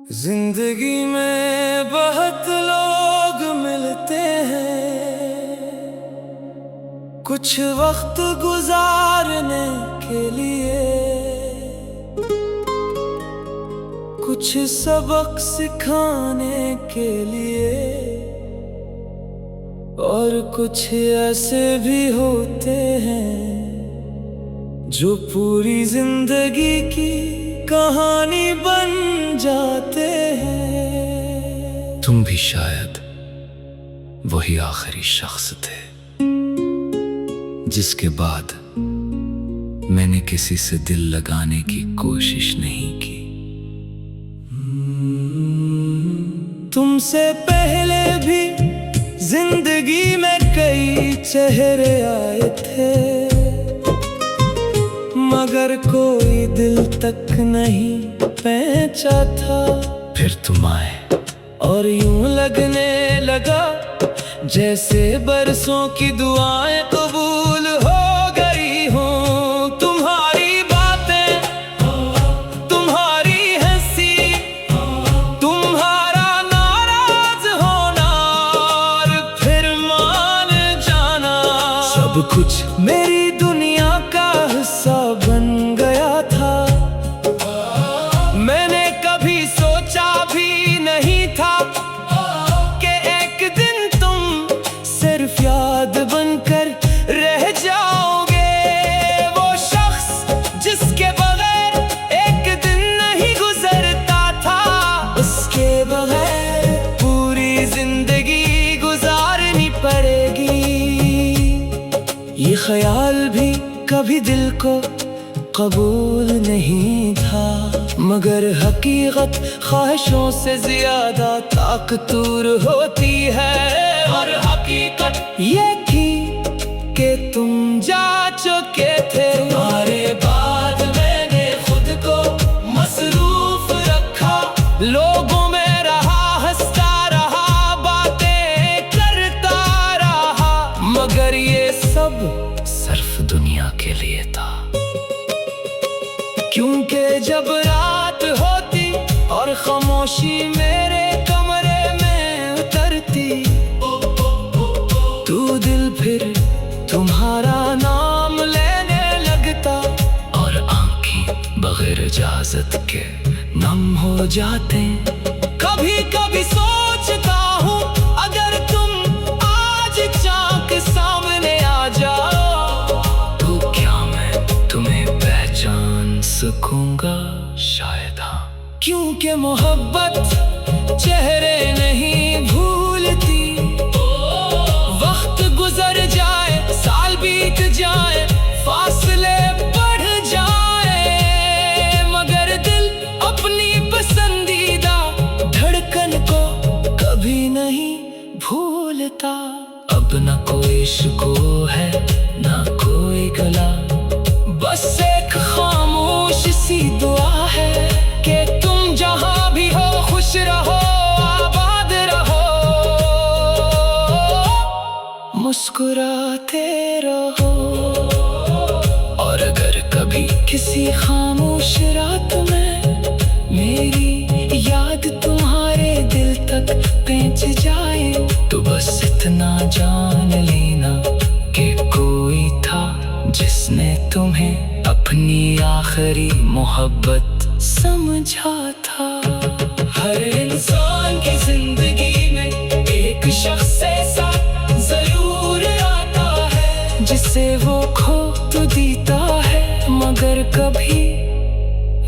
जिंदगी में बहुत लोग मिलते हैं कुछ वक्त गुजारने के लिए, कुछ सबक सिखाने के लिए, और कुछ ऐसे भी होते हैं जो पूरी जिंदगी की कहानी बन जाते हैं। तुम भी शायद वही आखिरी शख्स थे जिसके बाद मैंने किसी से दिल लगाने की कोशिश नहीं की। तुमसे पहले भी जिंदगी में कई चेहरे आए थे, मगर कोई दिल तक नहीं पहुंचा था। फिर तुम आए और यूं लगने लगा जैसे बरसों की दुआएं कबूल हो गई हों। तुम्हारी बातें, तुम्हारी हंसी, तुम्हारा नाराज होना और फिर मान जाना, सब कुछ मेरी दुनिया का हिस्सा बन गया था। मैंने कभी सोचा भी नहीं था कि एक दिन तुम सिर्फ याद बनकर रह जाओगे। वो शख्स जिसके बगैर एक दिन नहीं गुजरता था, उसके बगैर पूरी जिंदगी गुजारनी पड़ेगी। ये ख्याल भी कभी दिल को कबूल नहीं था, मगर हकीकत ख्वाहिशों से ज्यादा ताकतवर होती है। और हकीकत ये थी कि तुम जा चुके थे। तुम्हारे बाद मैंने खुद को मसरूफ रखा, लोगों में रहा, हंसता रहा, बातें करता रहा, मगर ये सब सिर्फ दुनिया के लिए था। क्योंकि जब रात होती और खामोशी मेरे कमरे में उतरती, तू दिल फिर तुम्हारा नाम लेने लगता, और आंखें बगैर इजाजत के नम हो जाते। कभी कभी सोचता हूँ अगर तुम आज चाक सामने आ जाओ तो क्या मैं तुम्हें पहचान सकूंगा? शायद हाँ। क्योंकि मोहब्बत चेहरे नहीं भूलती। वक्त गुजर जाए, साल बीत जाए, फासले बढ़ जाए, मगर दिल अपनी पसंदीदा धड़कन को कभी नहीं भूलता। अब न कोई शिको है न कोई गला, बस एक खामोश सी दुआ है कि तुम जहां भी हो खुश रहो, आबाद रहो, मुस्कुराते रहो। और अगर कभी किसी खामोश रात में मेरी याद तुम्हारे दिल तक पहुंच जाए, तो बस इतना जान लेना कि कोई था जिसने तुम्हें अपनी आखिरी मोहब्बत समझा था। हर इंसान की जिंदगी में एक शख्स ऐसा जरूर आता है जिसे वो खो तो देता है, मगर कभी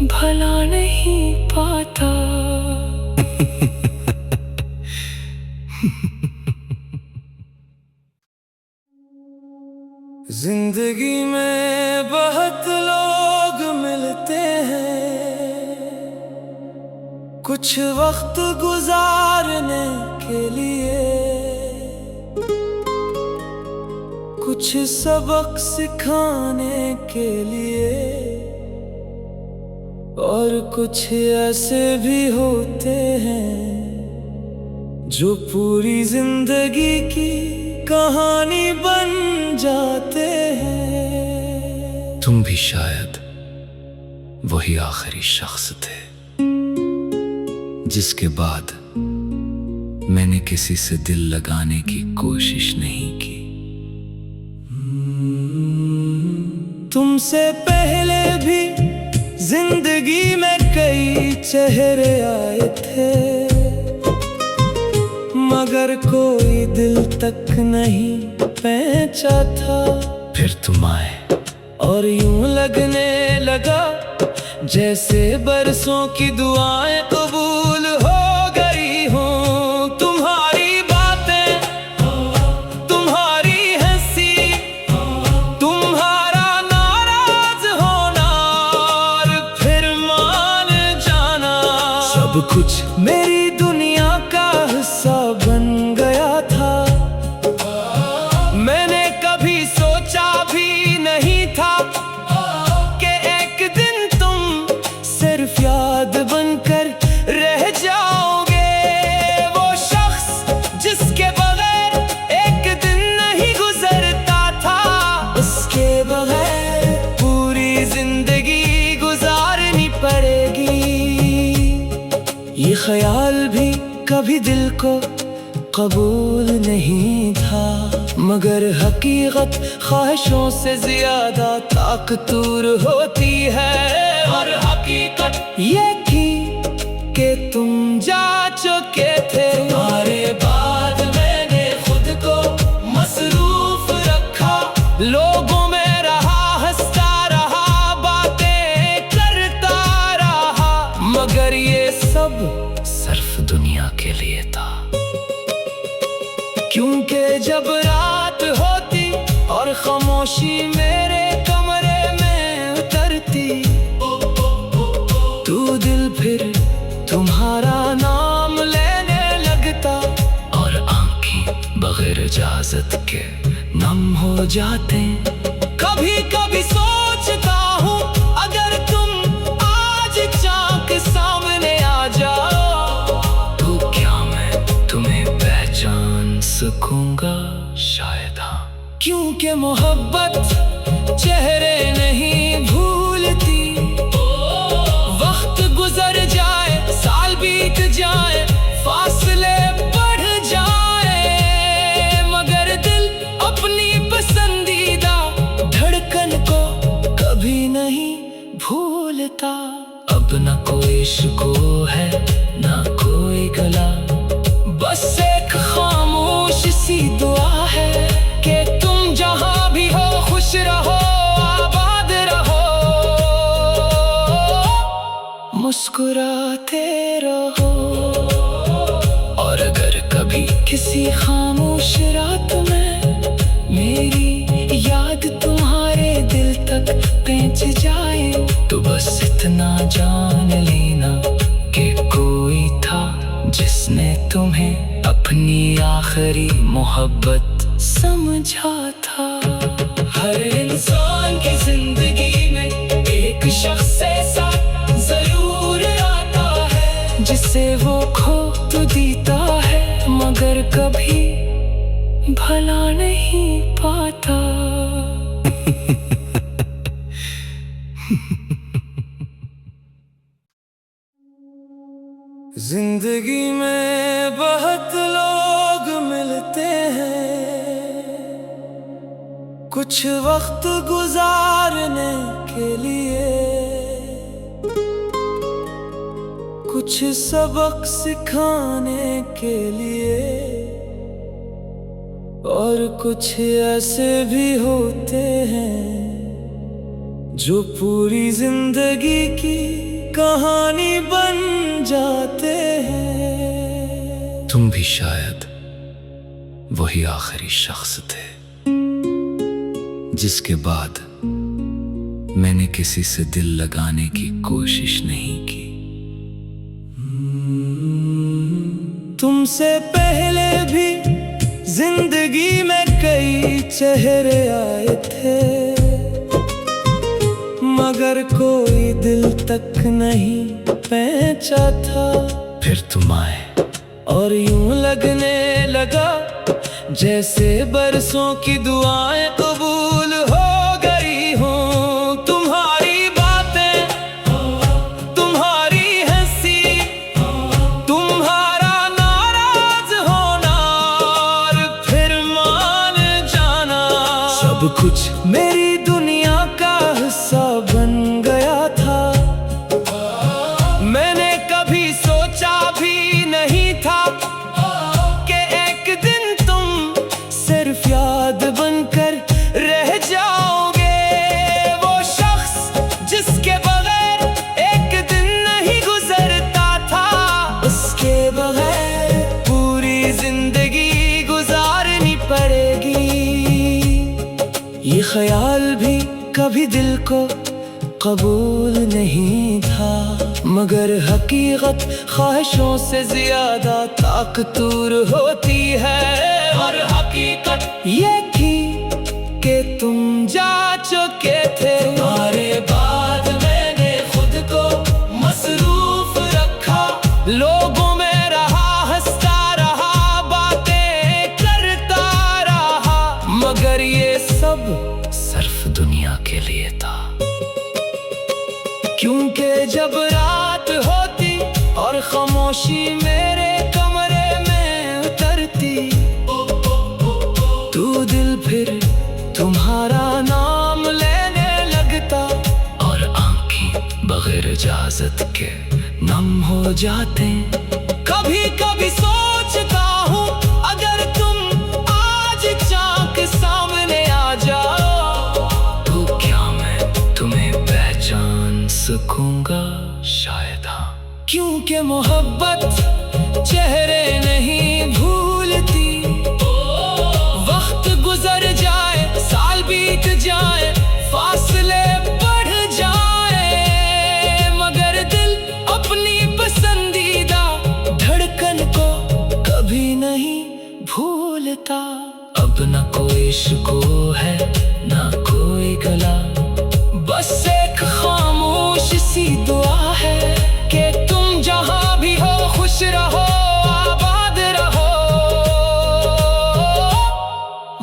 भला नहीं पाता। जिंदगी में बहुत लोग मिलते हैं कुछ वक्त गुजारने के लिए, कुछ सबक सिखाने के लिए, और कुछ ऐसे भी होते हैं जो पूरी जिंदगी की कहानी बन जाते हैं। तुम भी शायद वही आखिरी शख्स थे जिसके बाद मैंने किसी से दिल लगाने की कोशिश नहीं की। तुमसे पहले भी जिंदगी में कई चेहरे आए थे, मगर कोई दिल तक नहीं पहचा था। फिर तुम आए और यूं लगने लगा जैसे बरसों की दुआएं कबूल हो गई हों। तुम्हारी बातें, तुम्हारी हंसी, तुम्हारा नाराज होना और फिर मान जाना, सब कुछ मेरी दुनिया का हिस्सा बन गया था। मैंने कभी सोचा भी नहीं था कि एक दिन तुम सिर्फ याद बनकर रह जाओगे। वो शख्स जिसके बगैर एक दिन नहीं गुजरता था, उसके बगैर पूरी जिंदगी गुजारनी पड़ेगी। ये ख्याल भी कभी दिल को कबूल नहीं था, मगर हकीकत ख्वाहिशों से ज्यादा ताकतवर होती है। और हकीकत ये थी कि तुम जा चुके थे। तुम्हारे बाद मैंने खुद को मसरूफ रखा, लोगों में रहा, हंसता रहा, बातें करता रहा, मगर ये सब सिर्फ दुनिया के लिए था। क्योंकि जब रात होती और खामोशी मेरे कमरे में उतरती, तो दिल फिर तुम्हारा नाम लेने लगता और आंखें बगैर इजाजत के नम हो जाते। कभी कभी सोचता हूँ अगर तुम आज चाक सामने आ जाओ, तो क्या मैं तुम्हें पहचान सकूंगा? शायद हाँ। क्योंकि मोहब्बत चेहरे नहीं भूलती। वक्त गुजर जाए, साल बीत जाए, फासले बढ़ जाए, मगर दिल अपनी पसंदीदा धड़कन को कभी नहीं भूलता। अब न कोई इश्क है न कोई गला, बस एक खामोश सी दुआ है कि तुम जहां भी हो खुश रहो, आबाद रहो, मुस्कुराते रहो। और अगर कभी किसी खामोश रात में मेरी याद तुम्हारे दिल तक पहुंच जाए, तो बस इतना जान लेना कि कोई था जिसने तुम्हें अपनी आखिरी मोहब्बत समझा था। हर इंसान की जिंदगी में एक शख्स ऐसा जरूर आता है, जिसे वो खो तो देता है, मगर कभी भला नहीं पाता। जिंदगी में बहुत लोग मिलते हैं कुछ वक्त गुजारने के लिए, कुछ सबक सिखाने के लिए, और कुछ ऐसे भी होते हैं जो पूरी जिंदगी की कहानी बन जाते हैं। तुम भी शायद वही आखिरी शख्स थे जिसके बाद मैंने किसी से दिल लगाने की कोशिश नहीं की। तुमसे पहले भी जिंदगी में कई चेहरे आए थे, मगर कोई दिल तक नहीं पहचा था। फिर तुम आए और यूं लगने लगा जैसे बरसों की दुआएं कबूल हो गई हों। तुम्हारी बातें, तुम्हारी हंसी, कुछ मेरी दुनिया का हिस्सा बन गया था। मैंने कभी सोचा भी नहीं था कि एक दिन तुम सिर्फ याद बनकर रह जाओगे। वो शख्स जिसके बगैर एक दिन नहीं गुजरता था, उसके बगैर पूरी जिंदगी गुजारनी पड़ेगी। ये ख्याल भी कभी दिल को कबूल नहीं था, मगर हकीकत ख्वाहिशों से ज्यादा ताकतवर होती है। और हकीकत ये थी कि तुम जा चुके थे। तुम्हारे बाद मैंने खुद को मसरूफ रखा, लोगों में रहा, हंसता रहा, बातें करता रहा, मगर ये सब सिर्फ दुनिया के लिए था। क्योंकि जब रात होती और खामोशी मेरे कमरे में उतरती, तो दिल फिर तुम्हारा नाम लेने लगता और आंखें बगैर इजाजत के नम हो जाते। कभी कभी सोचता हूँ अगर तुम आज चाँद के सामने आ जाओ, तो क्या मैं तुम्हें पहचान सकूंगा? शायद हाँ, क्योंकि मोहब्बत चेहरे नहीं भूलती। वक्त गुजर जाए, साल बीत जाए, फासले बढ़ जाए, मगर दिल अपनी पसंदीदा धड़कन को कभी नहीं भूलता। अब न कोई इश्क है न कोई गला, बस एक खामोश सी दुआ है कि तुम जहां भी हो खुश रहो, आबाद रहो,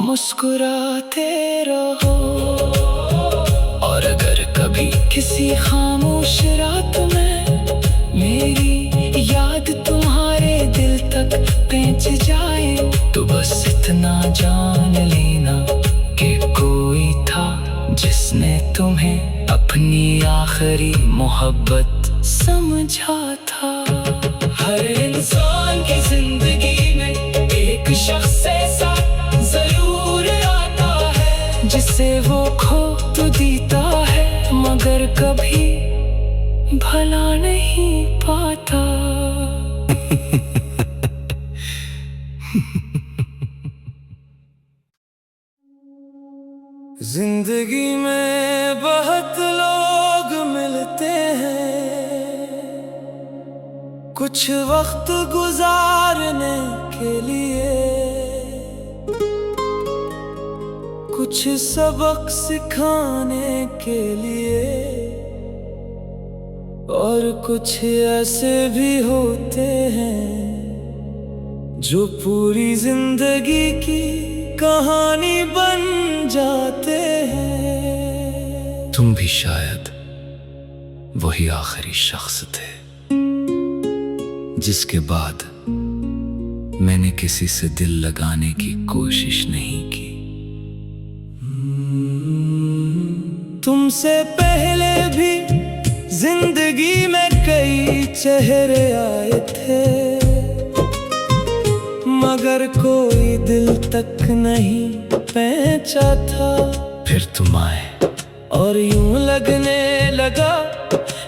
मुस्कुराते रहो। और अगर कभी किसी खामोश रात में मेरी याद तुम्हारे दिल तक पहुंच जाए, तो बस इतना जान लेना कि कोई था जिसने तुम्हें अपनी आखिरी मोहब्बत समझा था। हर इंसान की जिंदगी में एक शख्स ऐसा जरूर आता है, जिसे वो खो तो देता है, मगर कभी भला नहीं पाता। जिंदगी में बहुत लोग मिलते हैं कुछ वक्त गुजारने के लिए, कुछ सबक सिखाने के लिए, और कुछ ऐसे भी होते हैं जो पूरी जिंदगी की कहानी बन जाते हैं। तुम भी शायद वही आखिरी शख्स थे जिसके बाद मैंने किसी से दिल लगाने की कोशिश नहीं की। तुमसे पहले भी जिंदगी में कई चेहरे आए थे, मगर कोई दिल तक नहीं पहुंचा था। फिर तुम आए और यूं लगने लगा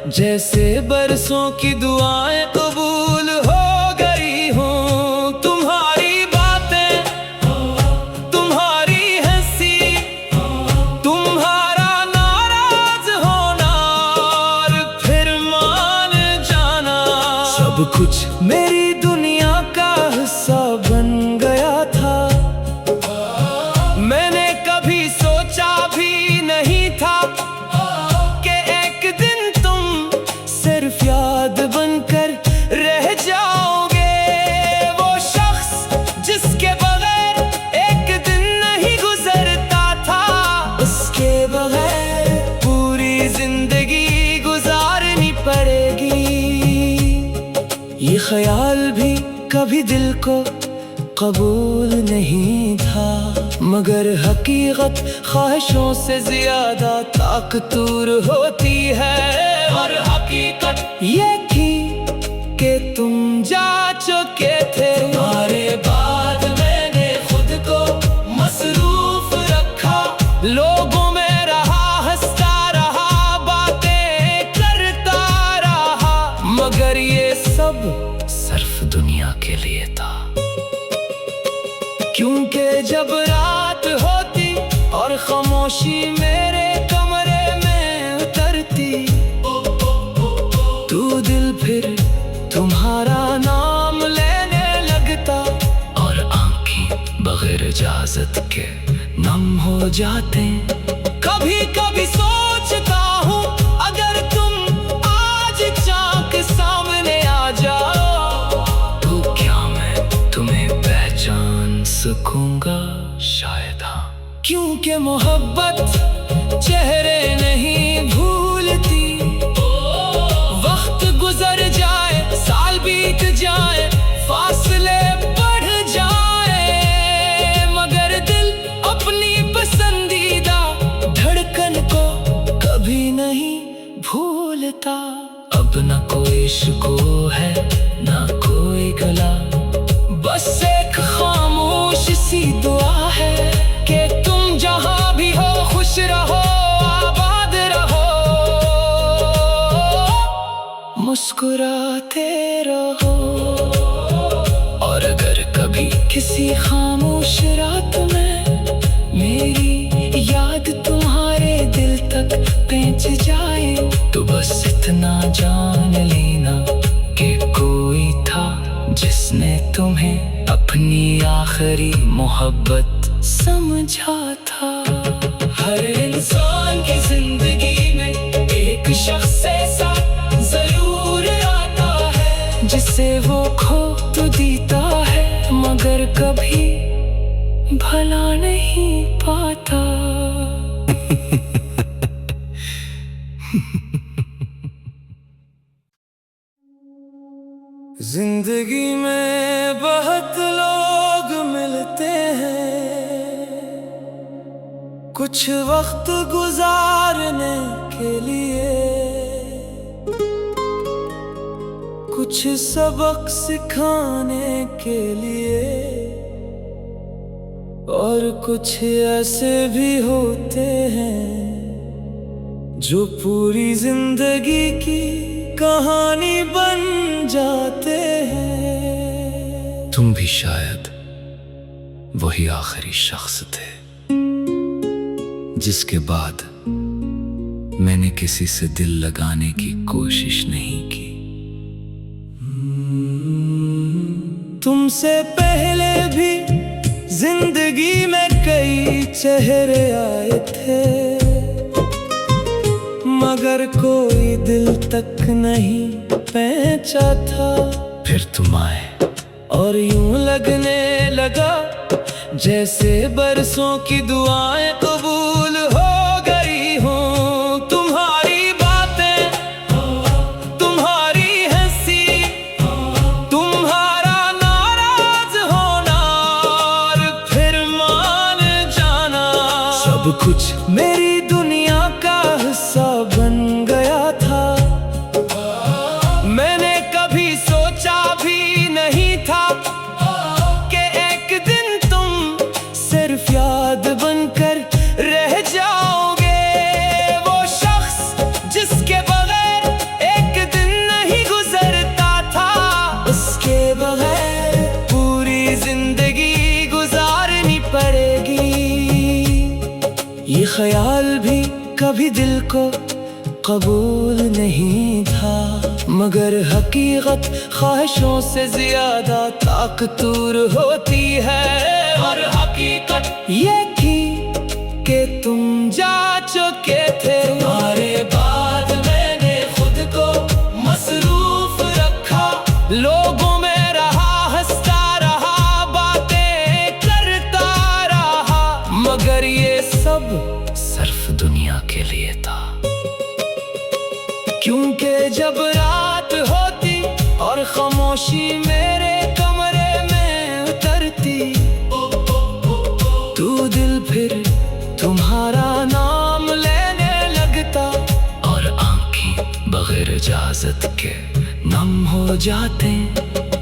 जैसे बरसों की दुआएं कबूल हो गई हों। तुम्हारी बातें, तुम्हारी हंसी, तुम्हारा नाराज होना और फिर मान जाना, सब कुछ मेरी दुनिया का हिस्सा बन गया था। मैंने कभी सोचा भी नहीं था कि एक दिन तुम सिर्फ याद बनकर रह जाओगे। वो शख्स जिसके बगैर एक दिन नहीं गुजरता था, उसके बगैर पूरी जिंदगी गुजारनी पड़ेगी। ये ख्याल भी कभी दिल को कबूल नहीं था, मगर हकीकत ख्वाहिशों से ज्यादा ताकतूर होती है। और हकीकत ये थी कि तुम जा चुके थे, तुम्हारे बाद मैंने खुद को मसरूफ रखा, लोगों में रहा, हंसता रहा, बातें करता रहा, मगर ये सब सिर्फ दुनिया के लिए था। क्योंकि जब रात होती और खामोशी मेरे कमरे में उतरती, तू दिल फिर तुम्हारा नाम लेने लगता, और आंखें बगैर इजाजत के नम हो जाते। कभी कभी सोचता हूँ अगर तुम आज चाँक सामने आ जाओ, तो क्या मैं तुम्हें पहचान सकूंगा? शायद हाँ। क्योंकि मोहब्बत चेहरे नहीं भूलती, वक्त गुजर जाए, साल बीत जाए, फासले बढ़ जाए, मगर दिल अपनी पसंदीदा धड़कन को कभी नहीं भूलता। अब न कोई इश्को है, न कोई गला, बस एक खामोश सी दुआ है कि तुम जहां भी हो खुश रहो, आबाद रहो, मुस्कुराते रहो। और अगर कभी किसी खामोश रात में मेरी याद तुम्हारे दिल तक पहुंच जाए, तो बस इतना जान लेना कि कोई था जिसने तुम्हें अपनी आखिरी मोहब्बत समझा था। हर इंसान की जिंदगी में एक शख्स ऐसा जरूर आता है, जिसे वो खो तो देता है, मगर कभी भला नहीं पाता। जिंदगी में बहुत लोग मिलते हैं कुछ वक्त गुजारने के लिए, कुछ सबक सिखाने के लिए, और कुछ ऐसे भी होते हैं जो पूरी जिंदगी की कहानी बन जाते हैं। तुम भी शायद वही आखिरी शख्स थे जिसके बाद मैंने किसी से दिल लगाने की कोशिश नहीं की। तुमसे पहले भी जिंदगी में कई चेहरे आए थे, मगर कोई दिल तक नहीं पहुंचा था। फिर तुम आए और यूं लगने लगा जैसे बरसों की दुआएं कबूल हो गई हों। तुम्हारी बातें, तुम्हारी हंसी, तुम्हारा नाराज होना और फिर मान जाना, सब कुछ मेरी दुनिया का हिस्सा बन गया था। मैंने कभी सोचा भी नहीं था कि एक दिन तुम सिर्फ याद बनकर रह जाओगे। वो शख्स जिसके बगैर एक दिन नहीं गुजरता था, उसके बगैर पूरी जिंदगी गुजारनी पड़ेगी। ये ख्याल भी कभी दिल को कबूल नहीं था, मगर हकीकत ख्वाहिशों से ज्यादा ताकतूर होती है। और हकीकत ये थी कि तुम जा चुके थे, तुम्हारे बाद मैंने खुद को मसरूफ रखा, लोगों में रहा, हंसता रहा, बातें करता रहा, मगर ये सब सिर्फ दुनिया के लिए था। क्योंकि जब रात होती और खामोशी मेरे कमरे में उतरती, तू इजाजत के नम हो जाते।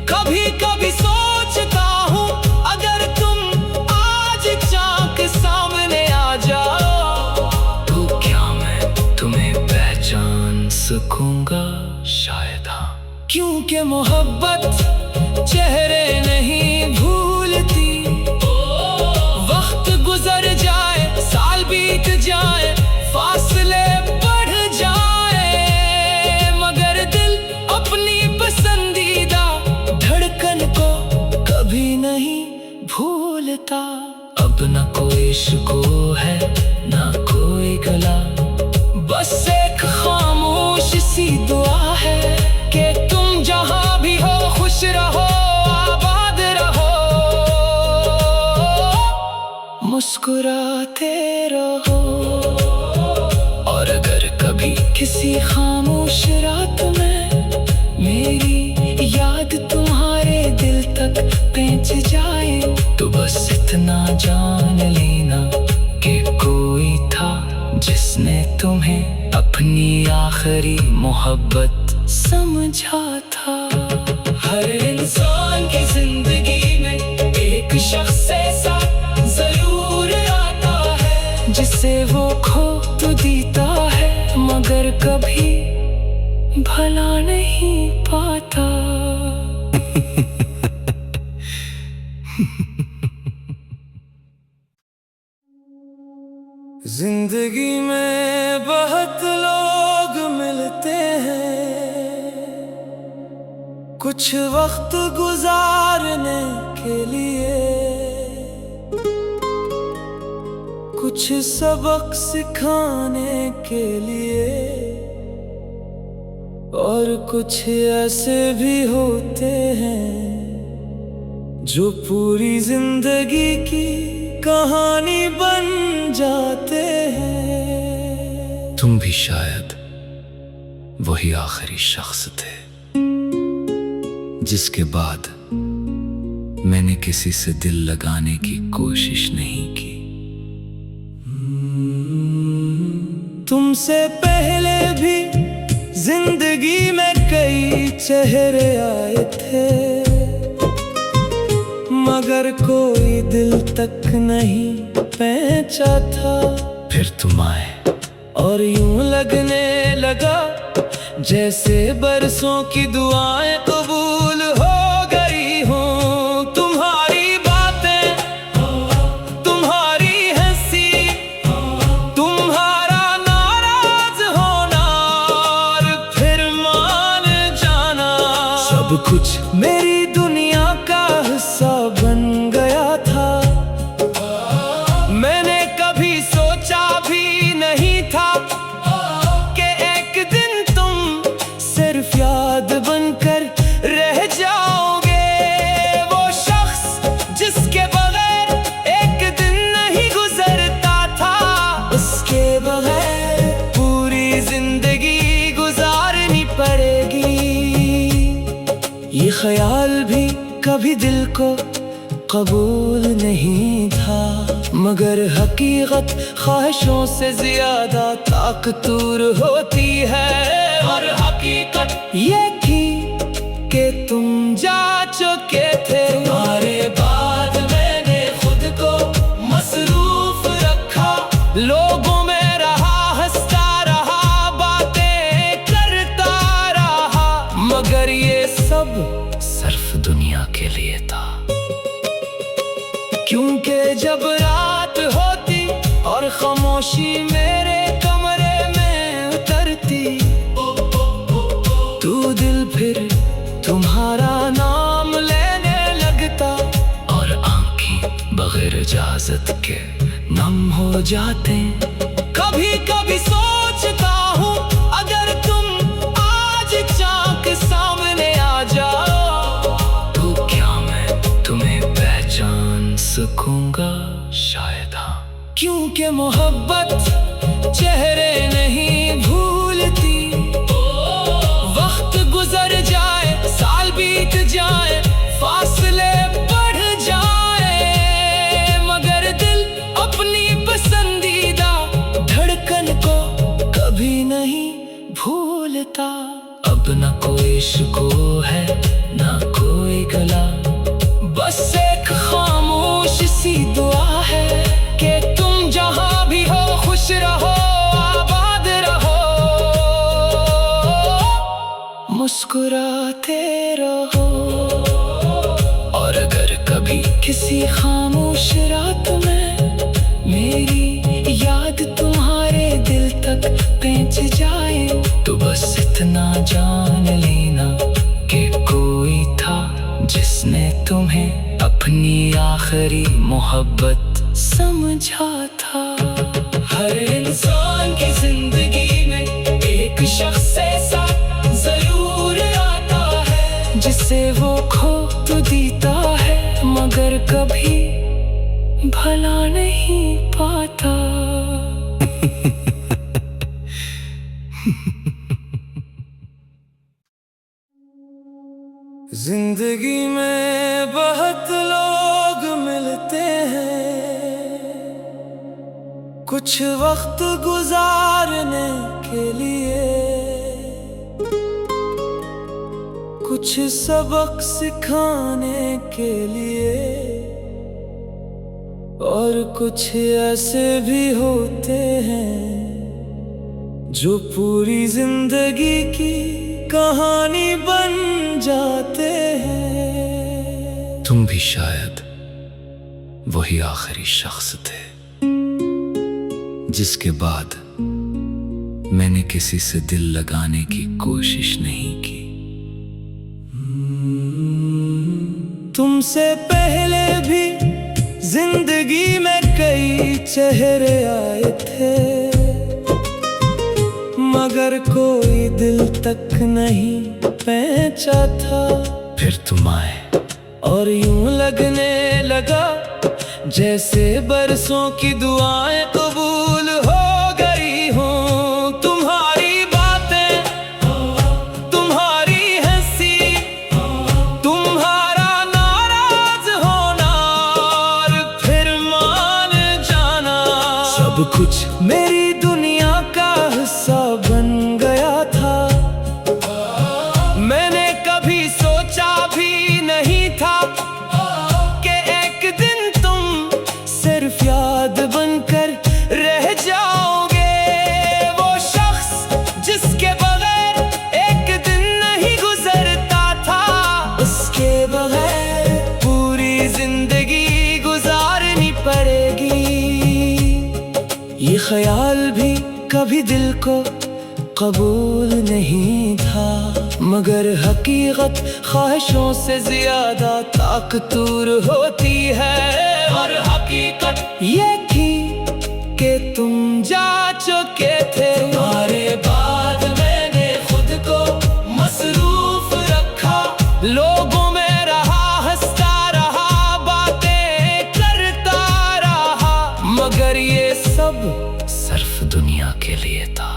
कभी कभी सोचता हूँ अगर तुम आज चाक सामने आ जाओ तो क्या मैं तुम्हें पहचान सकूंगा? शायद हाँ। क्योंकि मोहब्बत चेहरे नहीं भूलती। वक्त गुजर जाए, साल बीत जाए, फासले बढ़ जाए, मगर दिल अपनी पसंदीदा धड़कन को कभी नहीं भूलता। अब न कोई इश्क है न कोई गला, बस एक खामोश सी दुआ है कि तुम जहां भी हो खुश रहो, आबाद रहो, मुस्कुराते रहो। और अगर कभी किसी खामोश रात में मेरी याद तुम्हारे दिल तक पहुंच जाए तो बस इतना जान लेना कि कोई था जिसने तुम्हें अपनी आखिरी मोहब्बत समझा था। हर इंसान की जिंदगी में एक शख्स ऐसा जरूर आता है जिसे वो खो तो देता है मगर कभी भला नहीं पाता। जिंदगी में बहुत लोग मिलते हैं कुछ वक्त गुजारने के लिए, कुछ सबक सिखाने के लिए, और कुछ ऐसे भी होते हैं जो पूरी जिंदगी की कहानी बन जाते हैं। तुम भी शायद वही आखिरी शख्स थे जिसके बाद मैंने किसी से दिल लगाने की कोशिश नहीं की। तुमसे पहले भी जिंदगी में कई चेहरे आए थे मगर कोई दिल तक नहीं पहुंचा था। फिर तुम आए और यूं लगने लगा जैसे बरसों की दुआएं कबूल हो गई हों। तुम्हारी बातें, तुम्हारी हंसी, तुम्हारा नाराज होना और फिर मान जाना, सब कुछ मेरी दुनिया का हिस्सा बन गया था। मैंने कभी सोचा भी नहीं था कि एक दिन तुम सिर्फ याद बनकर रह जाओगे। वो शख्स जिसके बगैर एक दिन नहीं गुजरता था, उसके बगैर पूरी जिंदगी गुजारनी पड़ेगी। ये ख्याल भी कभी दिल को कबूल नहीं था मगर हकीकत ख्वाहिशों से ज्यादा ताकतवर होती है। और हकीकत ये थी कि तुम जा चुके थे। तुम्हारे बाद मैंने खुद को मसरूफ रखा, लोगों में रहा, हंसता रहा, बातें करता रहा, मगर ये सब सिर्फ दुनिया के लिए था। क्योंकि जब रात होती और खामोशी मेरे कमरे में उतरती तो दिल फिर तुम्हारा नाम लेने लगता और आंखें बगैर इजाजत के नम हो जाते। कभी कभी सोचता हूँ अगर तुम आज चाक सामने आ जाओ तो क्या मैं तुम्हें पहचान सकूंगा? शायद हाँ। क्योंकि मोहब्बत चेहरे नहीं भूलती। वक्त गुजर जाए, साल बीत जाए, फासले बढ़ जाए, मगर दिल अपनी पसंदीदा धड़कन को कभी नहीं भूलता। अब मुस्कुराते रहो। और अगर कभी किसी खामोश रात में मेरी याद तुम्हारे दिल तक पहुंच जाए, तो बस इतना जान लेना कि कोई था जिसने तुम्हें अपनी आखिरी मोहब्बत समझा था। हर इंसान की जिंदगी में एक शख्स ऐसा जरूर आता है जिसे वो खो तो देता है मगर कभी भला नहीं पाता। जिंदगी में बहुत लोग मिलते हैं कुछ वक्त गुजारने के लिए, कुछ सबक सिखाने के लिए, और कुछ ऐसे भी होते हैं जो पूरी जिंदगी की कहानी बन जाते हैं। तुम भी शायद वही आखिरी शख्स थे जिसके बाद मैंने किसी से दिल लगाने की कोशिश नहीं की। तुमसे पहले भी जिंदगी में कई चेहरे आए थे मगर कोई दिल तक नहीं पहुंचा था। फिर तुम आए और यूं लगने लगा जैसे बरसों की दुआएं कबूल हो गई हों। तुम्हारी बातें, तुम्हारी हंसी, तुम्हारा नाराज होना और फिर मान जाना, सब कुछ मेरी दुनिया का हिस्सा बन गया था। मैंने कभी सोचा भी नहीं था कि एक दिन तुम सिर्फ याद बनकर रह जाओगे। वो शख्स जिसके बगैर एक दिन नहीं गुजरता था, उसके बगैर पूरी जिंदगी गुजारनी पड़ेगी। ये ख्याल भी कभी दिल को कबूल नहीं था मगर हकीकत ख्वाहिशों से ज्यादा ताकतवर होती है। और हकीकत ये थी कि तुम जा चुके थे। तुम्हारे बाद मैंने खुद को मसरूफ रखा, लोगों में रहा, हंसता रहा, बातें करता रहा, मगर ये सब सिर्फ दुनिया के लिए था।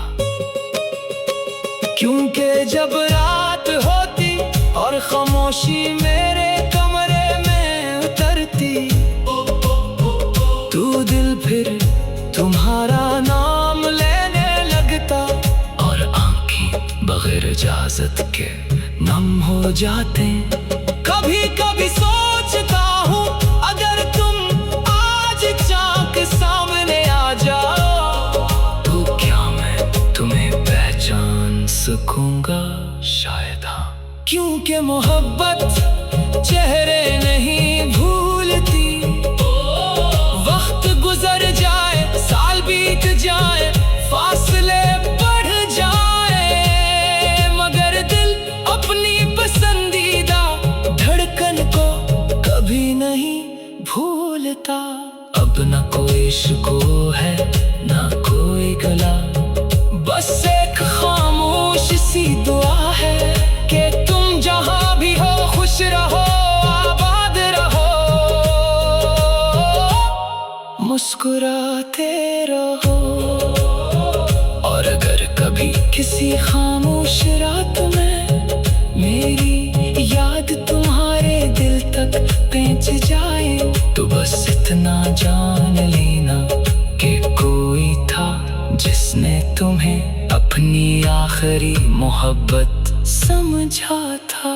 क्योंकि जब रात होती और खामोशी मेरे कमरे में उतरती, तो दिल फिर तुम्हारा नाम लेने लगता और आंखें बगैर इजाजत के नम हो जाते। कभी कभी सोचता हूँ अगर तुम आज चाँद के सामने आ जाओ तो क्या मैं तुम्हें पहचान सकूंगा? शायद हाँ। क्योंकि मोहब्बत चेहरे नहीं भूलती। वक्त गुजर जाए, साल बीत जाए, फासले बढ़ जाए, मगर दिल अपनी पसंदीदा धड़कन को कभी नहीं भूलता। अब न कोई इश्क़ है न कोई गला, बस एक खामोश सी दुआ है कि तुम जहां भी हो खुश रहो, आबाद रहो, मुस्कुराते रहो। और अगर कभी किसी खामोश रात में मेरी याद तुम्हारे दिल तक पहुंच जाए, तो बस इतना जान लेना कि कोई था जिसने तुम्हें अपनी आखिरी मोहब्बत समझा था।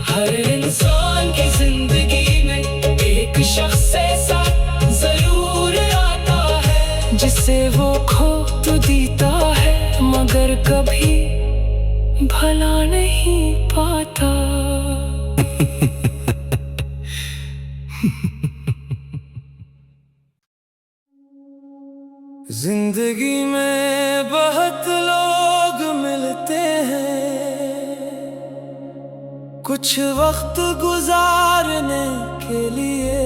हर इंसान की जिंदगी में एक शख्स ऐसा जरूर आता है जिसे वो खो तो देता है मगर कभी भला नहीं पाता। जिंदगी में बहुत लोग मिलते हैं कुछ वक्त गुजारने के लिए,